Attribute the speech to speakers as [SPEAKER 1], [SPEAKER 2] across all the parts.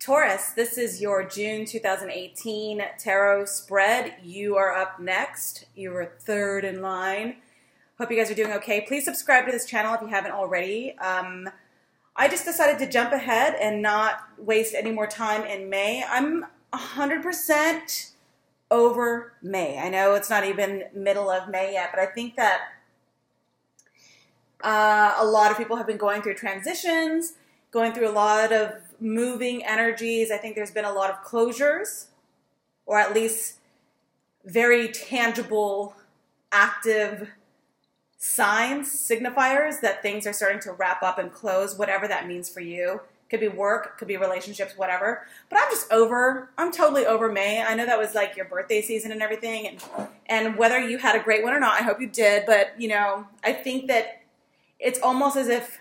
[SPEAKER 1] Taurus, this is your June 2018 tarot spread. You are up next. You are third in line. Hope you guys are doing okay. Please subscribe to this channel if you haven't already. I just decided to jump ahead and not waste any more time in May. I'm 100% over May. I know it's not even middle of May yet, but I think that a lot of people have been going through transitions, going through a lot of moving energies. I think there's been a lot of closures, or at least very tangible, active signs, signifiers that things are starting to wrap up and close, whatever that means for you. Could be work, could be relationships, whatever. But I'm totally over May. I know that was like your birthday season and everything, and whether you had a great one or not, I hope you did. But, you know, I think that it's almost as if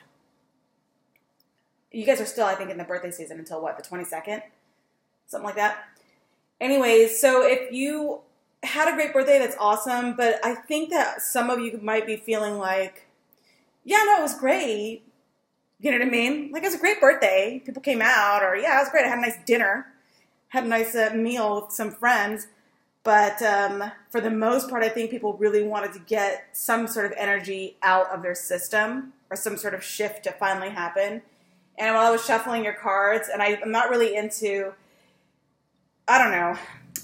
[SPEAKER 1] you guys are still, I think, in the birthday season until what, the 22nd? Something like that. Anyways, so if you had a great birthday, that's awesome. But I think that some of you might be feeling like, yeah, no, it was great. You know what I mean? Like, it was a great birthday. People came out, or yeah, it was great. I had a nice dinner, had a nice meal with some friends. But for the most part, I think people really wanted to get some sort of energy out of their system, or some sort of shift to finally happen. And while I was shuffling your cards, and I'm not really into, I don't know.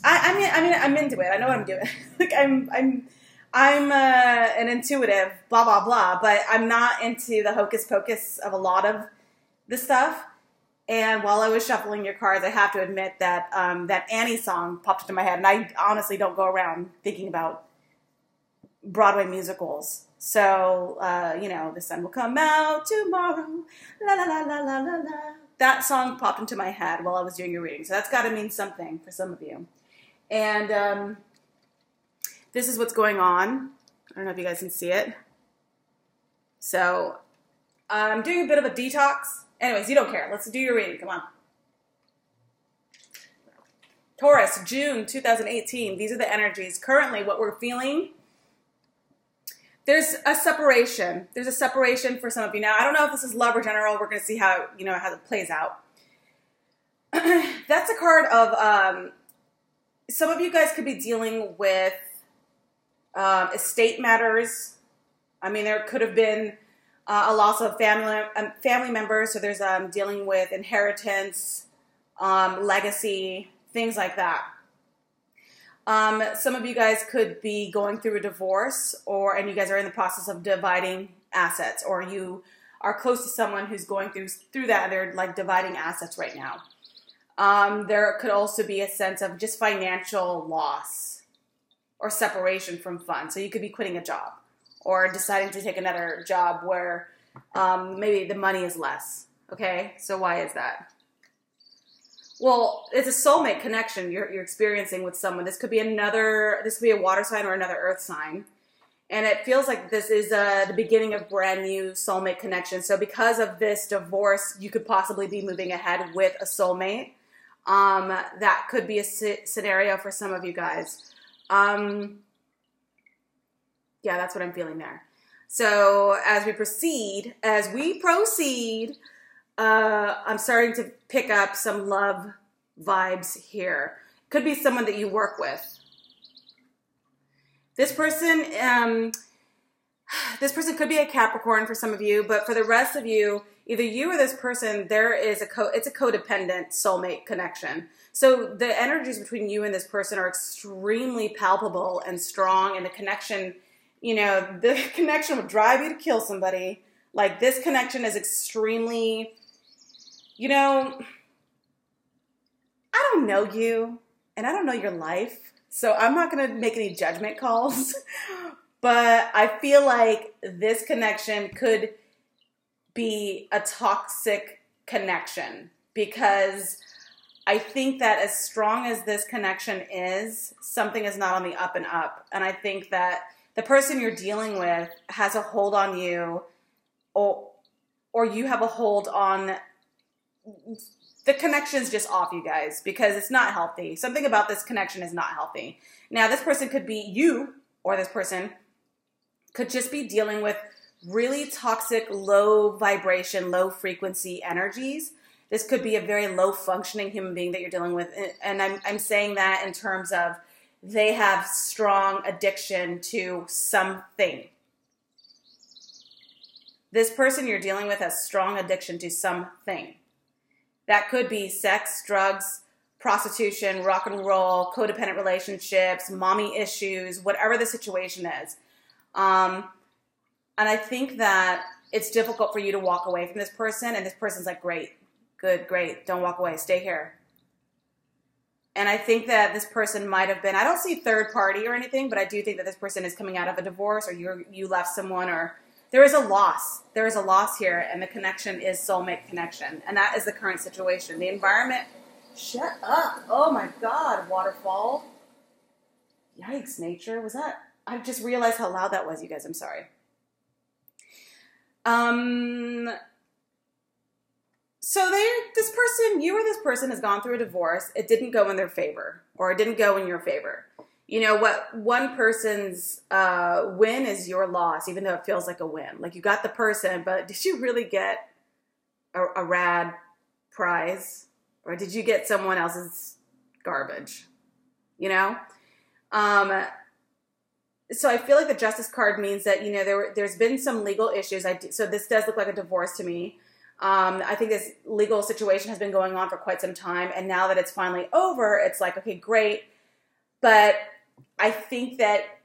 [SPEAKER 1] I mean, I'm into it. I know what I'm doing. Like, I'm an intuitive, blah, blah, blah, but I'm not into the hocus pocus of a lot of this stuff. And while I was shuffling your cards, I have to admit that that Annie song popped into my head. And I honestly don't go around thinking about Broadway musicals. So, you know, the sun will come out tomorrow, la, la, la, la, la, la, la. That song popped into my head while I was doing your reading. So that's got to mean something for some of you. And this is what's going on. I don't know if you guys can see it. So I'm doing a bit of a detox. Anyways, you don't care. Let's do your reading. Come on. Taurus, June 2018. These are the energies. Currently, what we're feeling, there's a separation. There's a separation for some of you. Now, I don't know if this is love or general. We're going to see how, you know, how it plays out. That's a card of some of you guys could be dealing with estate matters. I mean, there could have been a loss of family members. So there's dealing with inheritance, legacy, things like that. Some of you guys could be going through a divorce, and you guys are in the process of dividing assets, or you are close to someone who's going through that, and they're like dividing assets right now. There could also be a sense of just financial loss or separation from fun. So you could be quitting a job or deciding to take another job where maybe the money is less. Okay, so why is that? Well, it's a soulmate connection you're experiencing with someone. This could be a water sign or another earth sign. And it feels like this is the beginning of brand new soulmate connection. So because of this divorce, you could possibly be moving ahead with a soulmate. That could be a scenario for some of you guys. Yeah, that's what I'm feeling there. So as we proceed, I'm starting to pick up some love vibes here. Could be someone that you work with. This person could be a Capricorn for some of you, but for the rest of you, either you or this person, it's a codependent soulmate connection. So the energies between you and this person are extremely palpable and strong, and the connection, you know, the connection would drive you to kill somebody. Like, this connection is extremely, you know, I don't know you, and I don't know your life, so I'm not going to make any judgment calls, but I feel like this connection could be a toxic connection, because I think that as strong as this connection is, something is not on the up and up. And I think that the person you're dealing with has a hold on you, or you have a hold on the connection's just off, you guys, because it's not healthy. Something about this connection is not healthy. Now, this person could be you, or this person could just be dealing with really toxic, low vibration, low frequency energies. This could be a very low functioning human being that you're dealing with. And I'm saying that in terms of they have strong addiction to something. This person you're dealing with has strong addiction to something. That could be sex, drugs, prostitution, rock and roll, codependent relationships, mommy issues, whatever the situation is. And I think that it's difficult for you to walk away from this person, and this person's like, great, good, great, don't walk away, stay here. And I think that this person might have been, I don't see third party or anything, but I do think that this person is coming out of a divorce, or you left someone, or there is a loss. There is a loss here, and the connection is soulmate connection. And that is the current situation. The environment, shut up. Oh my God, waterfall. Yikes, nature. Was that, I just realized how loud that was, you guys. I'm sorry. So this person has gone through a divorce. It didn't go in their favor, or it didn't go in your favor. You know what? One person's win is your loss, even though it feels like a win. Like you got the person, but did you really get a rad prize? Or did you get someone else's garbage? You know? So I feel like the justice card means that, you know, there's been some legal issues. So this does look like a divorce to me. I think this legal situation has been going on for quite some time. And now that it's finally over, it's like, okay, great. But I think that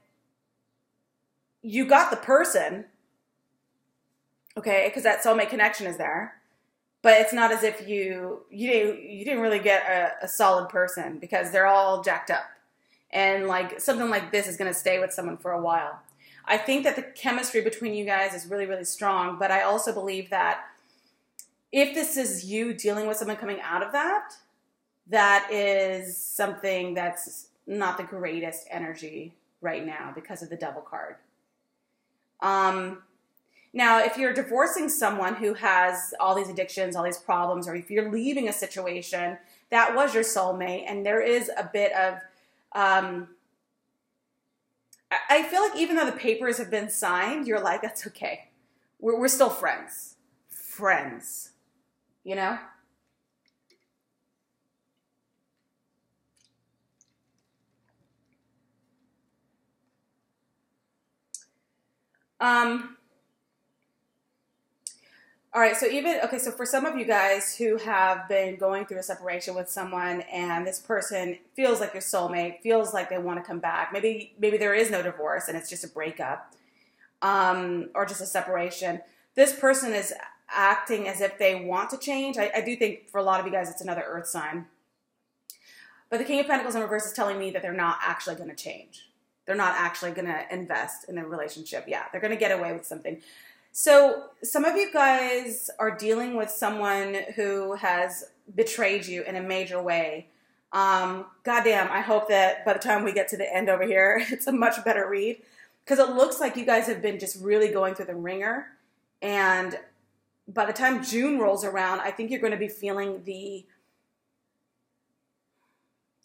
[SPEAKER 1] you got the person, okay, because that soulmate connection is there. But it's not as if you didn't really get a solid person, because they're all jacked up. And like something like this is going to stay with someone for a while. I think that the chemistry between you guys is really, really strong. But I also believe that if this is you dealing with someone coming out of that, that is something that's not the greatest energy right now because of the devil card. Now, if you're divorcing someone who has all these addictions, all these problems, or if you're leaving a situation, that was your soulmate, and there is a bit of, I feel like even though the papers have been signed, you're like, that's okay. We're still friends. Friends. You know? All right, so for some of you guys who have been going through a separation with someone, and this person feels like your soulmate, feels like they want to come back. Maybe there is no divorce and it's just a breakup, or just a separation. This person is acting as if they want to change. I do think for a lot of you guys it's another earth sign. But the King of Pentacles in reverse is telling me that they're not actually going to change. They're not actually going to invest in a relationship. Yeah, they're going to get away with something. So some of you guys are dealing with someone who has betrayed you in a major way. Goddamn, I hope that by the time we get to the end over here, it's a much better read. Because it looks like you guys have been just really going through the ringer. And by the time June rolls around, I think you're going to be feeling the,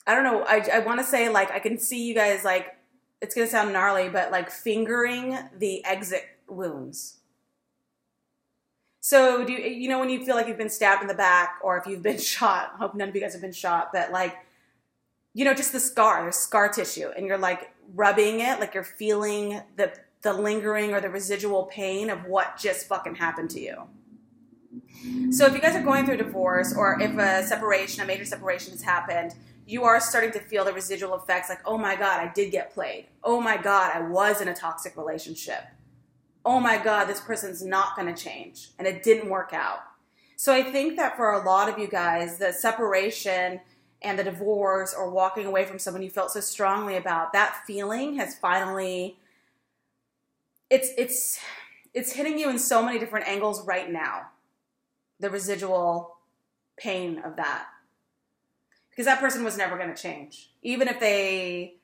[SPEAKER 1] I don't know, I want to say, like, I can see you guys, like, it's going to sound gnarly, but like fingering the exit wounds. So do you know when you feel like you've been stabbed in the back, or if you've been shot? I hope none of you guys have been shot, but like, you know, just the scar, there's scar tissue, and you're like rubbing it, like you're feeling the lingering or the residual pain of what just fucking happened to you. So if you guys are going through a divorce, or if a major separation has happened, you are starting to feel the residual effects, like, oh my God, I did get played. Oh my God, I was in a toxic relationship. Oh my God, this person's not going to change, and it didn't work out. So I think that for a lot of you guys, the separation and the divorce, or walking away from someone you felt so strongly about, that feeling has finally, it's hitting you in so many different angles right now. The residual pain of that. Because that person was never going to change. Even if they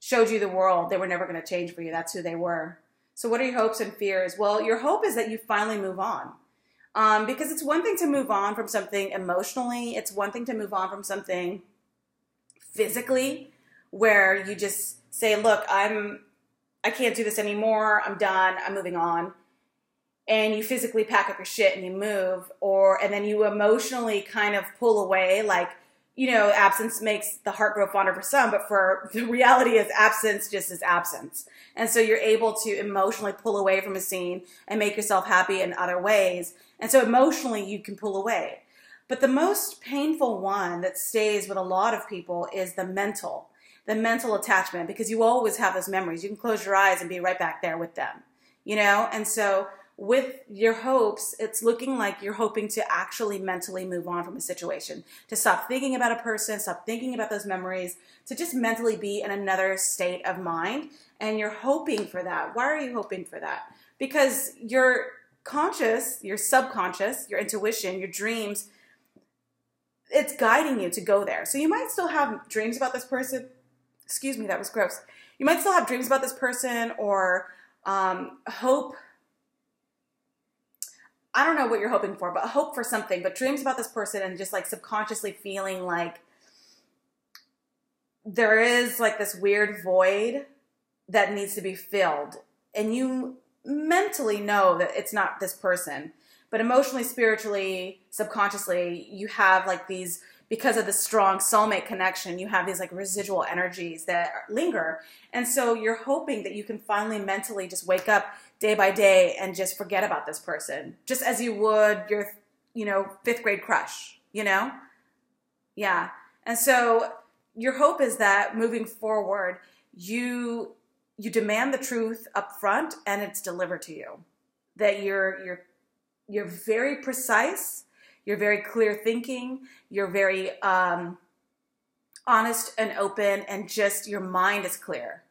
[SPEAKER 1] showed you the world, they were never going to change for you. That's who they were. So what are your hopes and fears? Well, your hope is that you finally move on. Because it's one thing to move on from something emotionally. It's one thing to move on from something physically, where you just say, look, I can't do this anymore. I'm done. I'm moving on. and you physically pack up your shit and you move, and then you emotionally kind of pull away, like, you know, absence makes the heart grow fonder for some, but for the reality is absence just is absence. And so you're able to emotionally pull away from a scene and make yourself happy in other ways. And so emotionally you can pull away. But the most painful one that stays with a lot of people is the mental attachment, because you always have those memories. You can close your eyes and be right back there with them, you know? And so with your hopes, it's looking like you're hoping to actually mentally move on from a situation, to stop thinking about a person, stop thinking about those memories, to just mentally be in another state of mind. And you're hoping for that. Why are you hoping for that? Because your conscious, your subconscious, your intuition, your dreams, it's guiding you to go there. So you might still have dreams about this person. Excuse me, that was gross. You might still have dreams about this person, or hope. I don't know what you're hoping for, but hope for something, but dreams about this person, and just like subconsciously feeling like there is like this weird void that needs to be filled. And you mentally know that it's not this person, but emotionally, spiritually, subconsciously, you have like these, because of the strong soulmate connection, you have these like residual energies that linger. And so you're hoping that you can finally mentally just wake up day by day and just forget about this person, just as you would your, you know, 5th grade crush, you know? Yeah. And so your hope is that moving forward, you demand the truth up front and it's delivered to you. That you're very precise, you're very clear thinking, you're very honest and open, and just your mind is clear.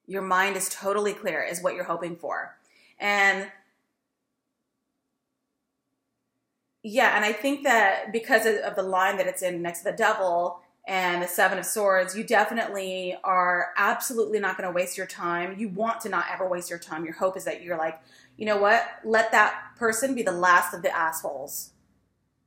[SPEAKER 1] Your mind is totally clear is what you're hoping for. And yeah, and I think that because of the line that it's in next to the devil and the 7 of Swords, you definitely are absolutely not going to waste your time. You want to not ever waste your time. Your hope is that you're like, you know what? Let that person be the last of the assholes.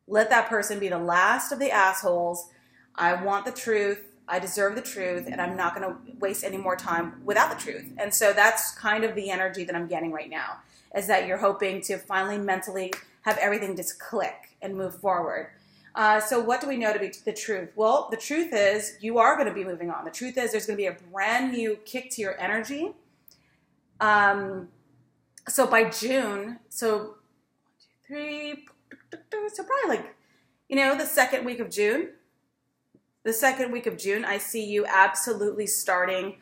[SPEAKER 1] Let that person be the last of the assholes. I want the truth. I deserve the truth, and I'm not going to waste any more time without the truth. And so that's kind of the energy that I'm getting right now, is that you're hoping to finally mentally have everything just click and move forward. So what do we know to be the truth? Well, the truth is you are going to be moving on. The truth is there's going to be a brand new kick to your energy. So by June, so 1, 2, 3, so probably like, you know, the second week of June, I see you absolutely starting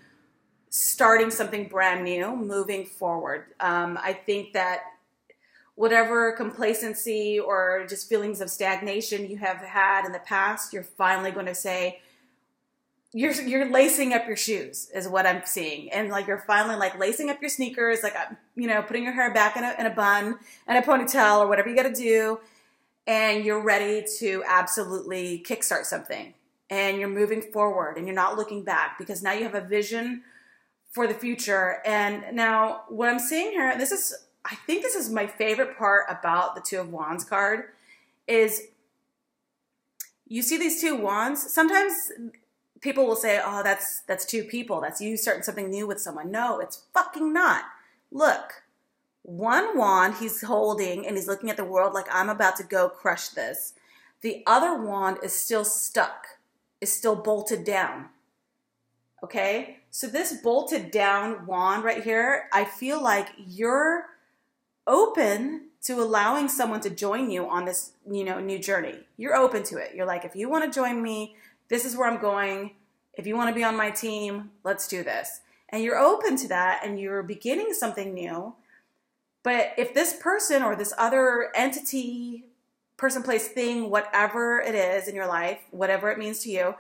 [SPEAKER 1] something brand new, moving forward. I think that whatever complacency or just feelings of stagnation you have had in the past, you're finally going to say, you're lacing up your shoes is what I'm seeing. And like, you're finally like lacing up your sneakers, like, you know, putting your hair back in a bun and a ponytail or whatever you got to do. And you're ready to absolutely kickstart something. And you're moving forward and you're not looking back, because now you have a vision for the future. And now what I'm seeing here, I think this is my favorite part about the 2 of Wands card, is you see these 2 wands. Sometimes people will say, oh, that's 2 people. That's you starting something new with someone. No, it's fucking not. Look, 1 wand he's holding and he's looking at the world like, I'm about to go crush this. The other wand is still stuck, is still bolted down. Okay? So this bolted down wand right here, I feel like you're open to allowing someone to join you on this, you know, new journey. You're open to it. You're like, if you want to join me, this is where I'm going. If you want to be on my team, let's do this. And you're open to that, and you're beginning something new. But if this person or this other entity, person, place, thing, whatever it is in your life, whatever it means to you,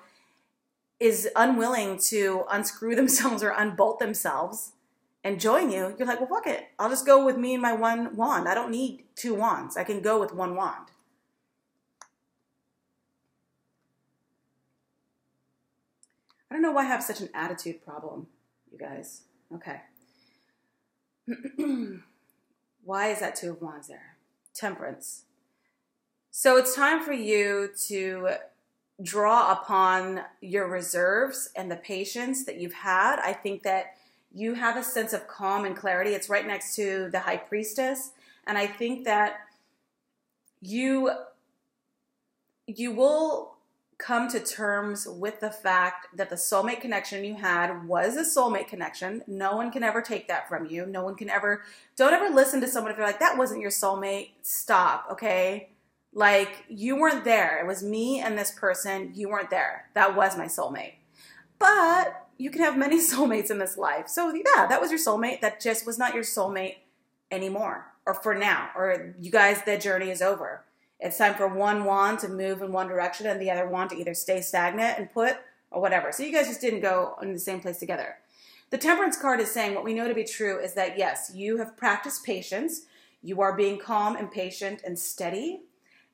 [SPEAKER 1] is unwilling to unscrew themselves or unbolt themselves and join you, you're like, well, fuck it. I'll just go with me and my 1 wand. I don't need 2 wands. I can go with 1 wand. I don't know why I have such an attitude problem, you guys. Okay. Why is that 2 of Wands there? Temperance. So it's time for you to draw upon your reserves and the patience that you've had. I think that you have a sense of calm and clarity. It's right next to the High Priestess. And I think that you will come to terms with the fact that the soulmate connection you had was a soulmate connection. No one can ever take that from you. No one can ever, don't ever listen to someone if you're like, that wasn't your soulmate. Stop, okay? Like, you weren't there. It was me and this person. You weren't there. That was my soulmate. But you can have many soulmates in this life. So yeah, that was your soulmate. That just was not your soulmate anymore, or for now, or you guys, the journey is over. It's time for one wand to move in one direction and the other wand to either stay stagnant and put or whatever. So you guys just didn't go in the same place together. The Temperance card is saying what we know to be true is that yes, you have practiced patience. You are being calm and patient and steady.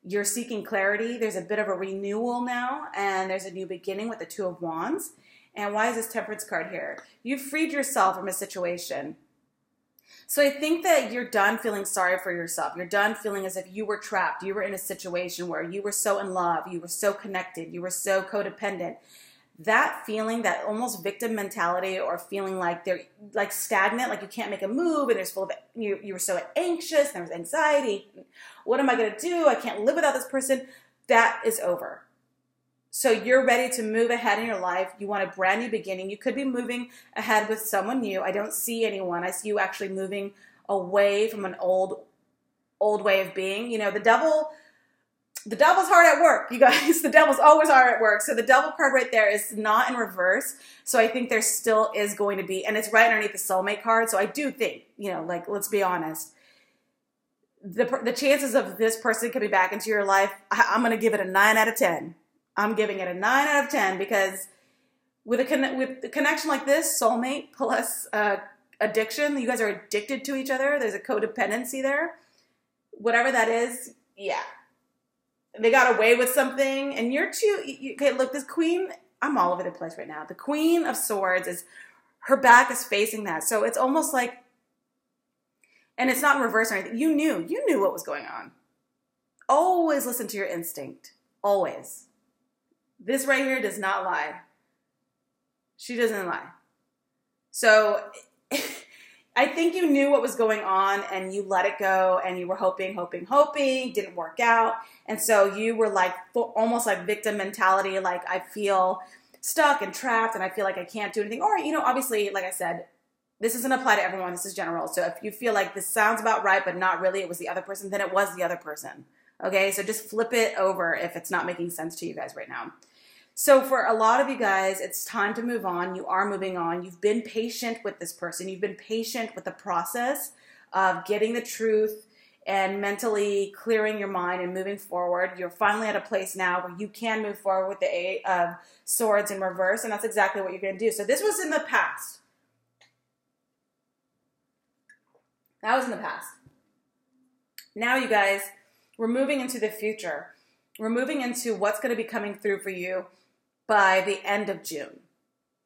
[SPEAKER 1] You're seeking clarity. There's a bit of a renewal now, and there's a new beginning with the Two of Wands. And why is this Temperance card here? You've freed yourself from a situation. So I think that you're done feeling sorry for yourself. You're done feeling as if you were trapped. You were in a situation where you were so in love. You were so connected. You were so codependent. That feeling, that almost victim mentality, or feeling like they're like stagnant, like you can't make a move, and there's full of, you were so anxious, and there was anxiety. What am I going to do? I can't live without this person. That is over. So you're ready to move ahead in your life. You want a brand new beginning. You could be moving ahead with someone new. I don't see anyone. I see you actually moving away from an old way of being. You know, the devil's hard at work, you guys. The devil's always hard at work. So the devil card right there is not in reverse. So I think there still is going to be, and it's right underneath the soulmate card. So I do think, you know, like, let's be honest. The chances of this person coming back into your life, I'm going to give it a 9 out of 10. I'm giving it a 9 out of 10 because with a connection like this, soulmate plus addiction, you guys are addicted to each other. There's a codependency there. Whatever that is, yeah. They got away with something, and you're too, okay, look, this queen, I'm all over the place right now. The Queen of Swords is, her back is facing that. So it's almost like, and it's not in reverse or anything. You knew what was going on. Always listen to your instinct. Always. This right here does not lie. She doesn't lie. So I think you knew what was going on and you let it go, and you were hoping, didn't work out. And so you were like, almost like victim mentality, like I feel stuck and trapped and I feel like I can't do anything. Or, you know, obviously, like I said, this doesn't apply to everyone. This is general. So if you feel like this sounds about right, but not really, it was the other person, then it was the other person. Okay, so just flip it over if it's not making sense to you guys right now. So for a lot of you guys, it's time to move on. You are moving on. You've been patient with this person. You've been patient with the process of getting the truth and mentally clearing your mind and moving forward. You're finally at a place now where you can move forward with the Eight of Swords in reverse, and that's exactly what you're going to do. So this was in the past. That was in the past. Now, you guys, we're moving into the future. We're moving into what's going to be coming through for you by the end of June.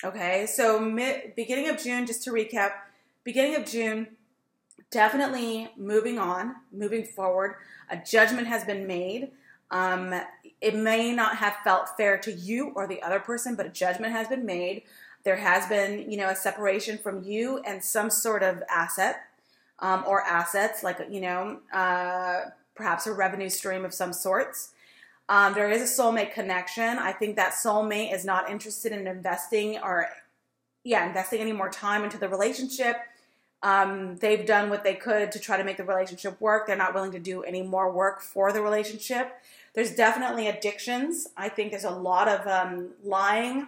[SPEAKER 1] Okay, so beginning of June, just to recap, beginning of June, definitely moving on, moving forward. A judgment has been made. It may not have felt fair to you or the other person, but a judgment has been made. There has been, you know, a separation from you and some sort of asset or assets, like, you know, perhaps a revenue stream of some sorts. There is a soulmate connection. I think that soulmate is not interested in investing any more time into the relationship. They've done what they could to try to make the relationship work. They're not willing to do any more work for the relationship. There's definitely addictions. I think there's a lot of lying,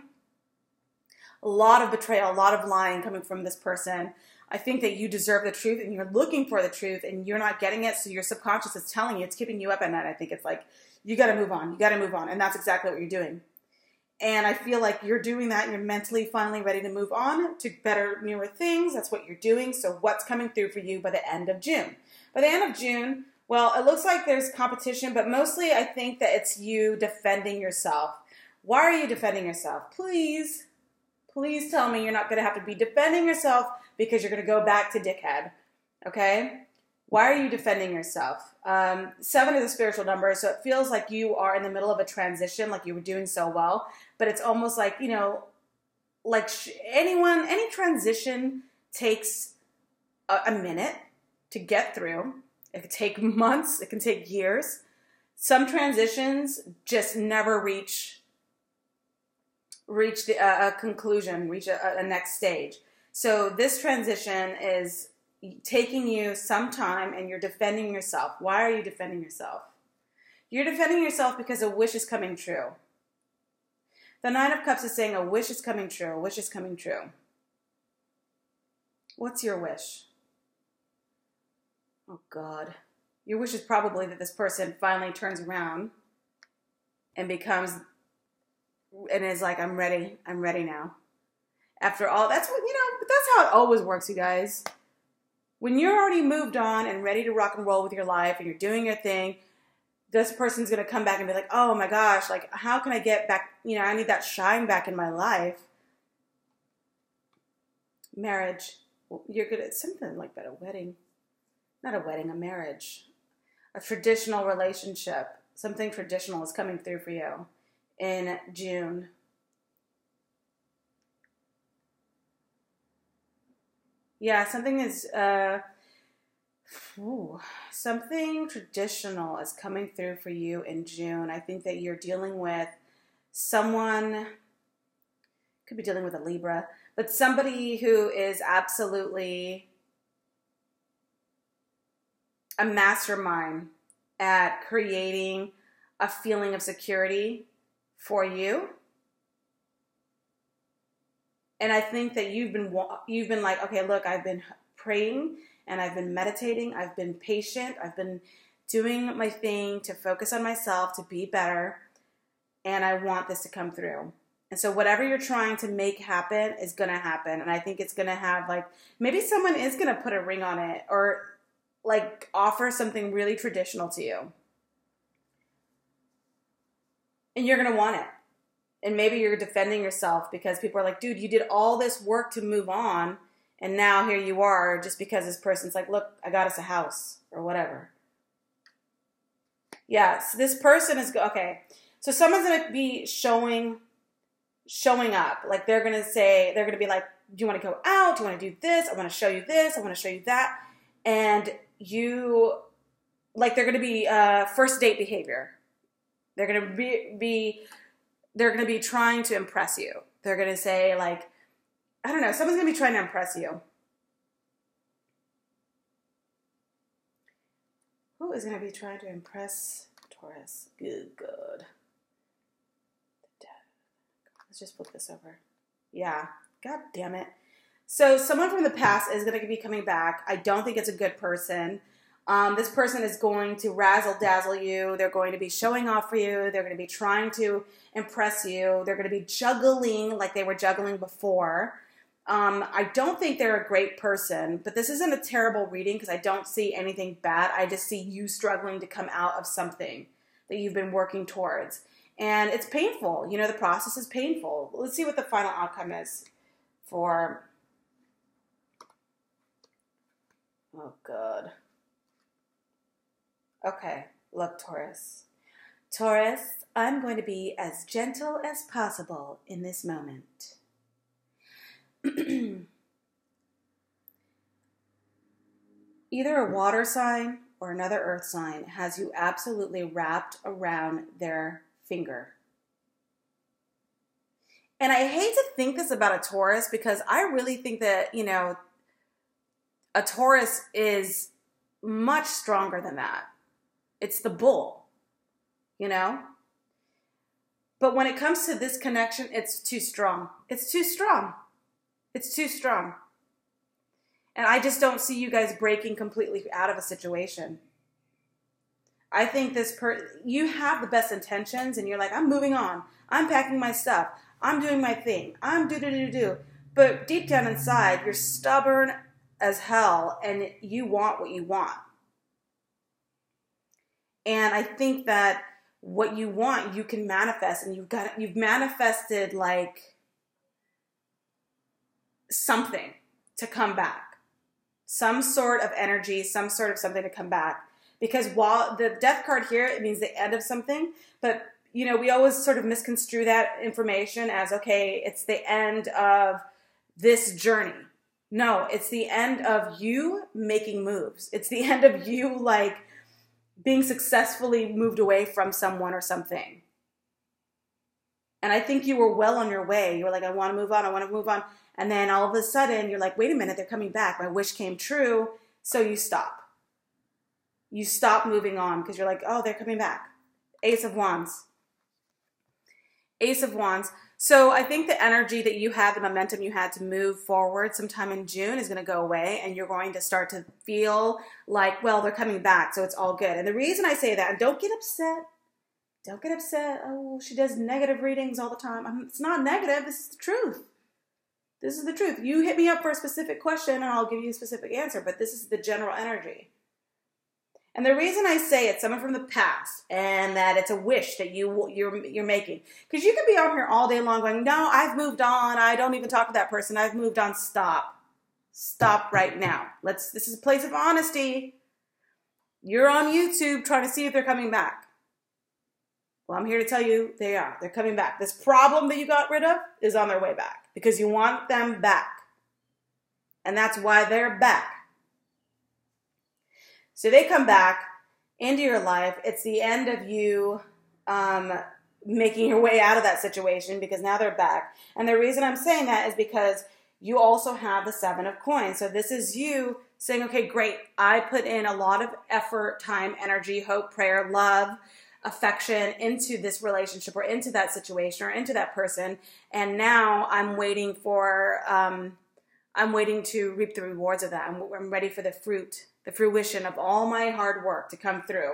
[SPEAKER 1] a lot of betrayal, a lot of lying coming from this person. I think that you deserve the truth and you're looking for the truth and you're not getting it. So your subconscious is telling you, it's keeping you up at night. I think it's like, you got to move on. You got to move on. And that's exactly what you're doing. And I feel like you're doing that. You're mentally finally ready to move on to better, newer things. That's what you're doing. So what's coming through for you by the end of June? By the end of June, well, it looks like there's competition, but mostly I think that it's you defending yourself. Why are you defending yourself? Please tell me you're not going to have to be defending yourself because you're going to go back to dickhead. Okay? Why are you defending yourself? 7 is a spiritual number, so it feels like you are in the middle of a transition, like you were doing so well. But it's almost like, you know, like any transition takes a minute to get through. It could take months. It can take years. Some transitions just never reach a conclusion, reach a next stage. So this transition is taking you some time, and you're defending yourself. Why are you defending yourself? You're defending yourself because a wish is coming true. The Nine of Cups is saying a wish is coming true. A wish is coming true. What's your wish? Oh, God. Your wish is probably that this person finally turns around and becomes, and is like, I'm ready. I'm ready now. After all, that's what, but that's how it always works, you guys. When you're already moved on and ready to rock and roll with your life and you're doing your thing, this person's going to come back and be like, oh my gosh, like, how can I get back? I need that shine back in my life. Marriage. You're good at something like that, a wedding. Not a wedding, a marriage. A traditional relationship. Something traditional is coming through for you in June. Yeah, something is, something traditional is coming through for you in June. I think that you're dealing with someone, could be dealing with a Libra, but somebody who is absolutely a mastermind at creating a feeling of security for you. And I think that you've been like, okay, look, I've been praying and I've been meditating. I've been patient. I've been doing my thing to focus on myself, to be better. And I want this to come through. And so whatever you're trying to make happen is going to happen. And I think it's going to have, like, maybe someone is going to put a ring on it or like offer something really traditional to you. And you're going to want it. And maybe you're defending yourself because people are like, dude, you did all this work to move on. And now here you are just because this person's like, look, I got us a house or whatever. Yeah, so this person is, okay. So someone's going to be showing up. Like they're going to be like, do you want to go out? Do you want to do this? I want to show you this. I want to show you that. And they're going to be first date behavior. They're going to be trying to impress you. They're going to say, like, I don't know, someone's going to be trying to impress you. Who is going to be trying to impress Taurus? Good God. Let's just flip this over. Yeah. God damn it. So someone from the past is going to be coming back. I don't think it's a good person. This person is going to razzle-dazzle you. They're going to be showing off for you. They're going to be trying to impress you. They're going to be juggling like they were juggling before. I don't think they're a great person, but this isn't a terrible reading because I don't see anything bad. I just see you struggling to come out of something that you've been working towards. And it's painful. The process is painful. Let's see what the final outcome is for... Oh, God. Okay, look, Taurus. Taurus, I'm going to be as gentle as possible in this moment. Either a water sign or another earth sign has you absolutely wrapped around their finger. And I hate to think this about a Taurus because I really think that, a Taurus is much stronger than that. It's the bull, But when it comes to this connection, it's too strong. It's too strong. It's too strong. And I just don't see you guys breaking completely out of a situation. I think you have the best intentions and you're like, I'm moving on. I'm packing my stuff. I'm doing my thing. I'm do. But deep down inside, you're stubborn as hell and you want what you want. And I think that what you want, you can manifest, and you've manifested like something to come back. Some sort of energy, some sort of something to come back. Because while the death card here, it means the end of something, but we always sort of misconstrue that information as, okay, it's the end of this journey. No, it's the end of you making moves. It's the end of you like being successfully moved away from someone or something. And I think you were well on your way. You were like, I want to move on. I want to move on. And then all of a sudden you're like, wait a minute, they're coming back. My wish came true. So you stop. You stop moving on because you're like, oh, they're coming back. Ace of Wands. Ace of Wands. So I think the energy that you had, the momentum you had to move forward sometime in June is going to go away, and you're going to start to feel like, well, they're coming back, so it's all good. And the reason I say that, and don't get upset. Don't get upset. Oh, she does negative readings all the time. It's not negative. This is the truth. This is the truth. You hit me up for a specific question, and I'll give you a specific answer, but this is the general energy. And the reason I say it's someone from the past and that it's a wish that you're making, because you can be out here all day long going, no, I've moved on. I don't even talk to that person. I've moved on. Stop. Stop right now. This is a place of honesty. You're on YouTube trying to see if they're coming back. Well, I'm here to tell you they are. They're coming back. This problem that you got rid of is on their way back because you want them back. And that's why they're back. So they come back into your life. It's the end of you making your way out of that situation because now they're back. And the reason I'm saying that is because you also have the 7 of coins. So this is you saying, okay, great. I put in a lot of effort, time, energy, hope, prayer, love, affection into this relationship or into that situation or into that person. And now I'm waiting to reap the rewards of that. I'm ready for the fruition of all my hard work to come through.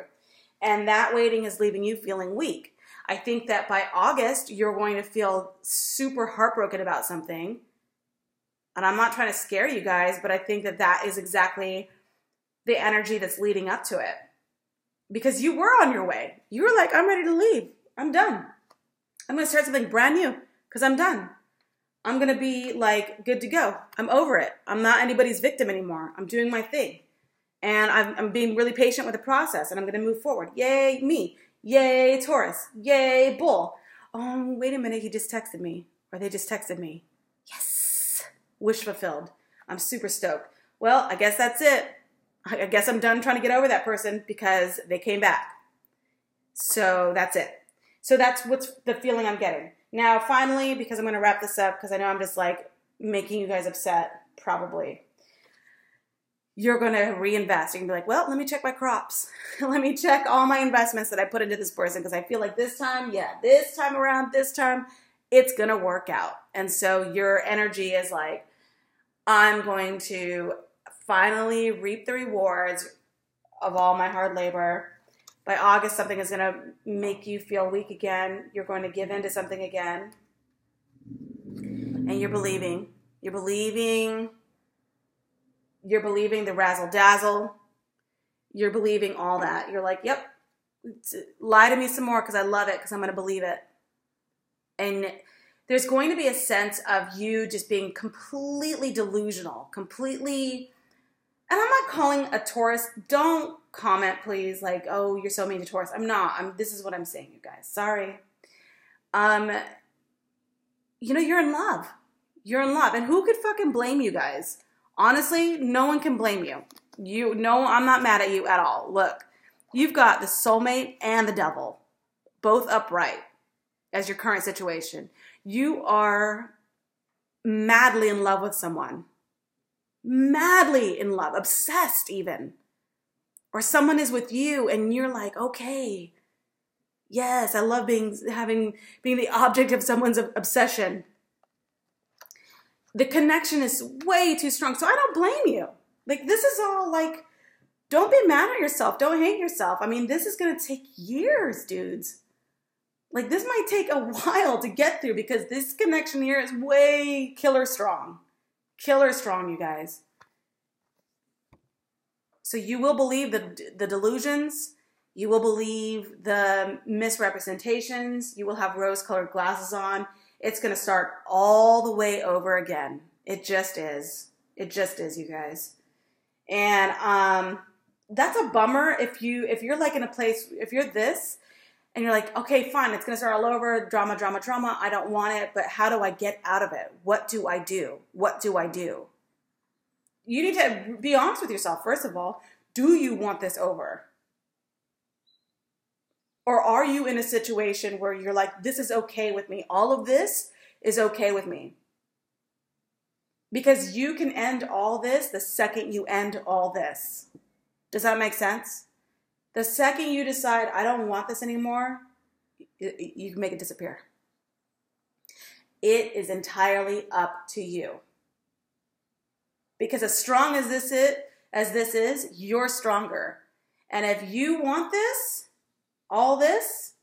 [SPEAKER 1] And that waiting is leaving you feeling weak. I think that by August, you're going to feel super heartbroken about something. And I'm not trying to scare you guys, but I think that that is exactly the energy that's leading up to it. Because you were on your way. You were like, I'm ready to leave. I'm done. I'm going to start something brand new because I'm done. I'm going to be like good to go. I'm over it. I'm not anybody's victim anymore. I'm doing my thing. And I'm being really patient with the process, and I'm going to move forward. Yay, me. Yay, Taurus. Yay, Bull. Oh, wait a minute. He just texted me. Or they just texted me. Yes. Wish fulfilled. I'm super stoked. Well, I guess that's it. I guess I'm done trying to get over that person because they came back. So that's it. So that's what's the feeling I'm getting. Now, finally, because I'm going to wrap this up because I know I'm just like making you guys upset, probably. You're going to reinvest. You can be like, well, let me check my crops. Let me check all my investments that I put into this person because I feel like this time around, it's going to work out. And so your energy is like, I'm going to finally reap the rewards of all my hard labor. By August, something is going to make you feel weak again. You're going to give in to something again. And you're believing. You're believing the razzle dazzle. You're believing all that. You're like, yep, lie to me some more because I love it because I'm going to believe it. And there's going to be a sense of you just being completely delusional, completely. And I'm not calling a Taurus. Don't comment, please. Like, oh, you're so mean to Taurus. I'm not. This is what I'm saying, you guys. Sorry. You're in love. You're in love. And who could fucking blame you guys? Honestly, no one can blame you. I'm not mad at you at all. Look, you've got the soulmate and the devil, both upright as your current situation. You are madly in love with someone. Madly in love, obsessed even. Or someone is with you and you're like, okay, yes, I love being the object of someone's obsession. The connection is way too strong. So I don't blame you. Like, this is all like, don't be mad at yourself. Don't hate yourself. I mean, this is going to take years, dudes. Like, this might take a while to get through because this connection here is way killer strong. Killer strong, you guys. So you will believe the delusions. You will believe the misrepresentations. You will have rose-colored glasses on. It's going to start all the way over again. It just is. It just is, you guys. And that's a bummer if you're like in a place, if you're this, and you're like, okay, fine, it's going to start all over, drama, drama, drama. I don't want it, but how do I get out of it? What do I do? What do I do? you need to be honest with yourself. First of all, do you want this over? Or are you in a situation where you're like, this is okay with me. All of this is okay with me. Because you can end all this the second you end all this. Does that make sense? The second you decide, I don't want this anymore, you can make it disappear. It is entirely up to you. Because as strong as this is, you're stronger. And if you want this, all this,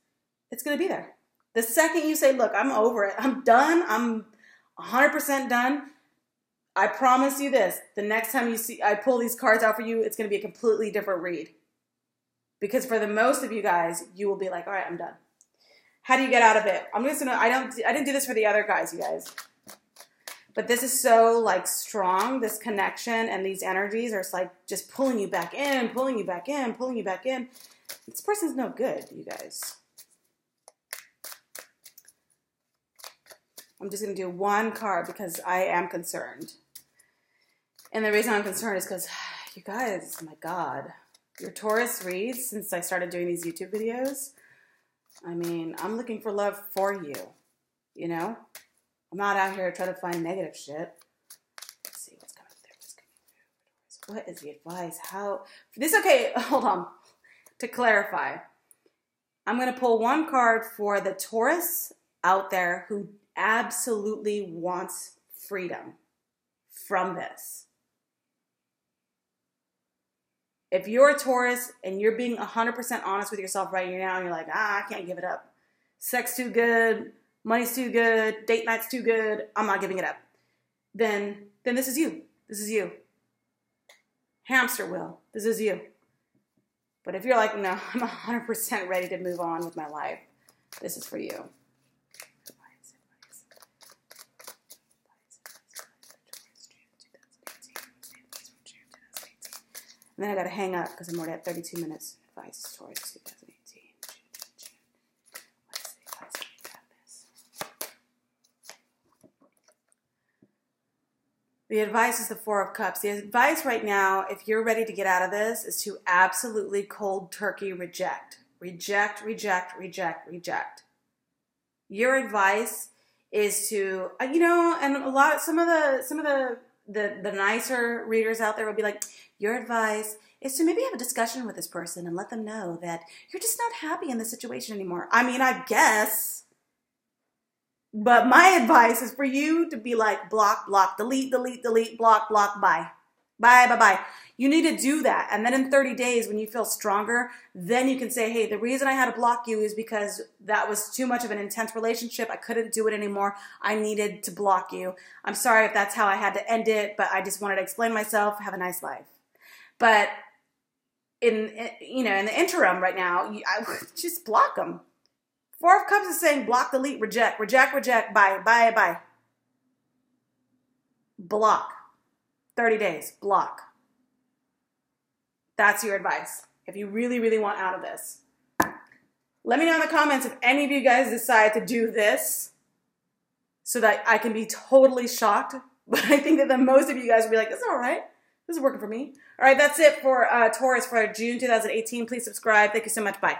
[SPEAKER 1] it's going to be there. The second you say, look, I'm over it. I'm done. I'm 100% done. I promise you this. The next time you see I pull these cards out for you, it's going to be a completely different read. Because for the most of you guys, you will be like, all right, I'm done. How do you get out of it? I'm just going to, I didn't do this for the other guys, you guys. But this is so like strong, this connection and these energies are like just pulling you back in, pulling you back in, pulling you back in. This person's no good, you guys. I'm just going to do one card because I am concerned. And the reason I'm concerned is because, you guys, my God, your Taurus reads since I started doing these YouTube videos. I mean, I'm looking for love for you, you know? I'm not out here trying to find negative shit. Let's see what's coming through. What's coming through? What is the advice? How? This, okay, hold on. To clarify, I'm going to pull one card for the Taurus out there who absolutely wants freedom from this. If you're a Taurus and you're being 100% honest with yourself right now and you're like, I can't give it up. Sex too good, money's too good, date night's too good, I'm not giving it up. Then this is you. This is you. Hamster wheel, this is you. But if you're like, no, I'm 100% ready to move on with my life, this is for you. And then I got to hang up because I'm already at 32 minutes. Advice, Taurus, 2018. June. Let's see if I can get out of this. The advice is the Four of Cups. The advice right now, if you're ready to get out of this, is to absolutely cold turkey reject. Reject, reject, reject, reject. Your advice is to, you know, and some of the nicer readers out there will be like, your advice is to maybe have a discussion with this person and let them know that you're just not happy in this situation anymore. I mean, I guess. But my advice is for you to be like, block, block, delete, delete, delete, block, block, bye. Bye, bye, bye. You need to do that. And then in 30 days, when you feel stronger, then you can say, hey, the reason I had to block you is because that was too much of an intense relationship. I couldn't do it anymore. I needed to block you. I'm sorry if that's how I had to end it, but I just wanted to explain myself. Have a nice life. But in the interim right now, I just block them. Four of Cups is saying block, delete, reject, reject, reject, bye, bye, bye. Block. 30 days, block. That's your advice. If you really, really want out of this. Let me know in the comments if any of you guys decide to do this so that I can be totally shocked. But I think that the most of you guys will be like, it's all right. This is working for me. All right, that's it for Taurus for June 2018. Please subscribe. Thank you so much. Bye.